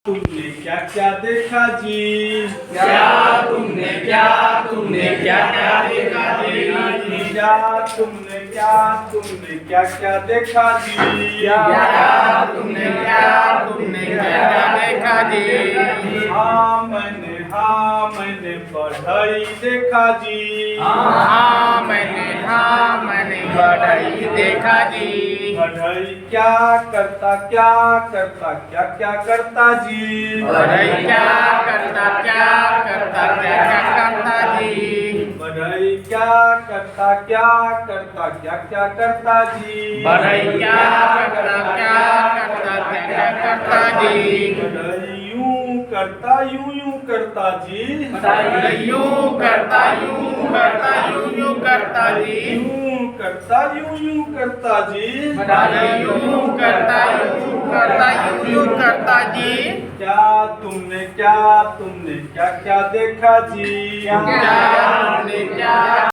तुमने क्या क्या देखा जी? तुमने क्या क्या देखा जी? तुमने क्या क्या देखा जी? तुमने क्या देखा जी? हाँ मैंने पढ़ाई देखा जी। मैंने बढ़ई देखा जी। पढ़ाई क्या करता क्या करता जी? बढ़ई क्या करता जी? बढ़ई क्या करता जी? बढ़ई क्या करता जी? बढ़ई यूं करता जी। यूं करता जी। यूं करता यूं करता जी। यूं करता जी। तुमने क्या क्या देखा जी? तुमने क्या